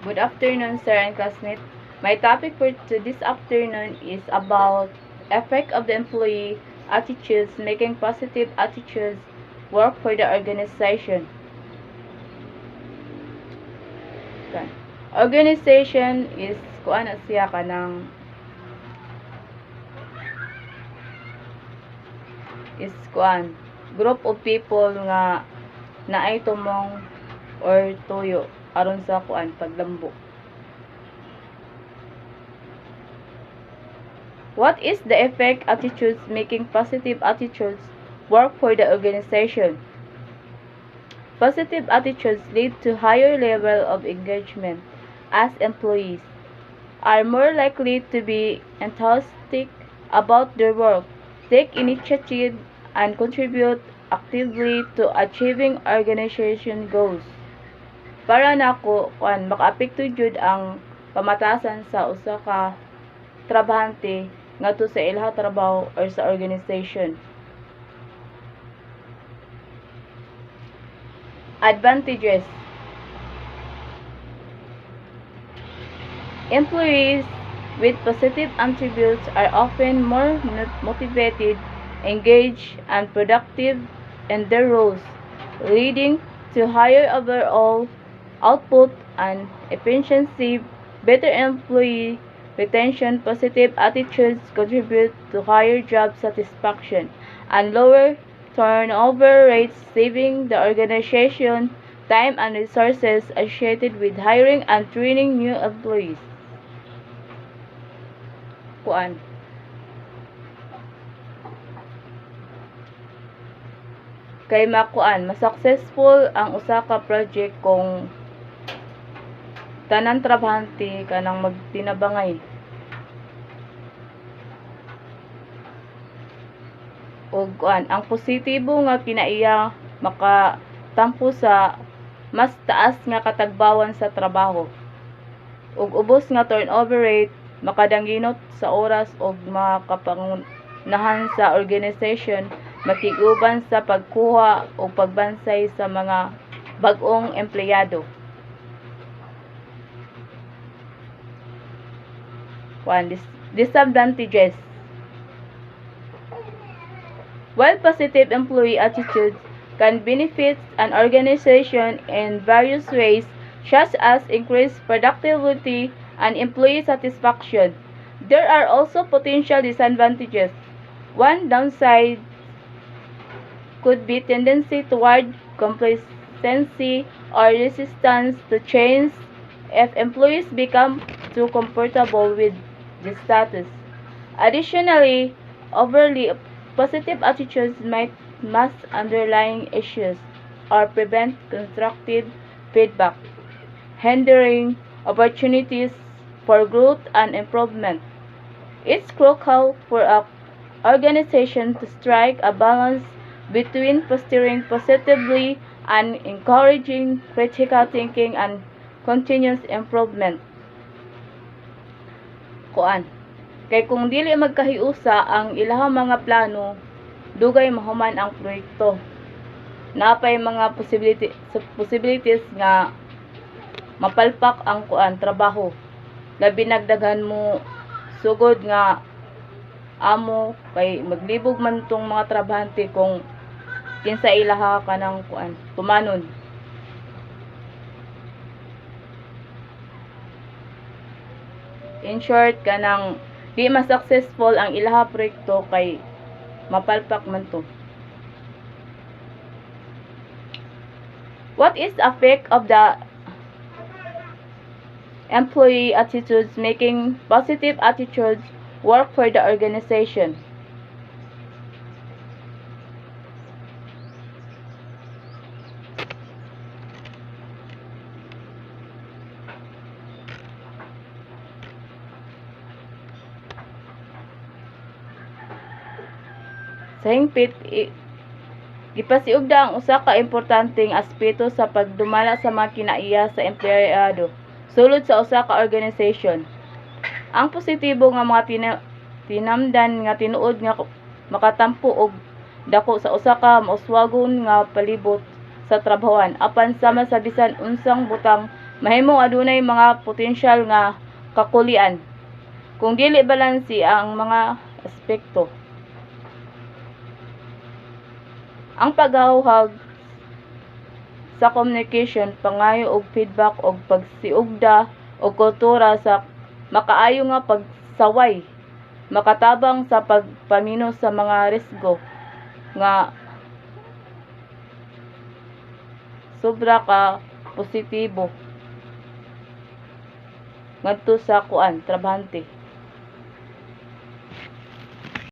Good afternoon, sir and classmate. My topic for this afternoon is about effect of the employee attitudes, making positive attitudes work for the organization. Okay. Organization is kuan na siya kanang group of people nga naay tumong or tuyo aron sa paglambo. What is the effect attitudes making positive attitudes work for the organization? Positive attitudes lead to higher level of engagement as employees are more likely to be enthusiastic about their work, take initiative, and contribute actively to achieving organization goals. Para nako makaapekto jud ang pamatasan sa usa ka trabahante ngadto sa ilaha trabaho or sa organization. Advantages. Employees with positive attributes are often more motivated, engaged, and productive in their roles, leading to higher overall output and efficiency. Better employee retention. Positive attitudes contribute to higher job satisfaction and lower turnover rates, saving the organization time and resources associated with hiring and training new employees. Kay successful ang usa ka project kung tanan trabahante kanang magtinabangay ug ang positibo nga kinaiya makatampo sa mas taas nga katagbawan sa trabaho ug ubos nga turnover rate, makadangginot sa oras ug makapangunahan sa organization, makiguban sa pagkuha o pagbansay sa mga bag-ong empleyado. Disadvantages. While positive employee attitudes can benefit an organization in various ways, such as increased productivity and employee satisfaction, there are also potential disadvantages. One downside could be tendency toward complacency or resistance to change if employees become too comfortable with the status. Additionally, overly positive attitudes might mask underlying issues or prevent constructive feedback, hindering opportunities for growth and improvement. It's crucial for an organization to strike a balance between fostering positively and encouraging critical thinking and continuous improvement. Kay kung dili magkahiusa ang ilahang mga plano, dugay mahuman ang proyekto. Napay mga possibilities nga mapalpak ang trabaho. Labi nagdaghan mo sugod nga amo kay maglibog man tong mga trabahante kung kinsa ilaha kanang tumanon. In short, kanang di mas successful ang ilaha proyekto kay mapalpak man to. What is the effect of the employee attitudes making positive attitudes work for the organization? Sa hingpit, gipasiugda ang usa ka importanteng aspeto sa pagdumala sa mga kinaiya sa empleyado sulod sa usa ka organization. Ang positibo nga mga tinamdan nga tinuod nga makatampo og dako sa usa ka mauswagon nga palibot sa trabahoan apan sama sa bisan unsang butang mahimong adunay mga potensyal nga kakulian kung dili balansi ang mga aspekto. Ang paghauhag sa communication, pangayo og feedback og pagsiugda og kultura sa makaayo nga pagsaway, makatabang sa pagpamino sa mga risgo nga sobra ka positibo ngadto sa trabahante.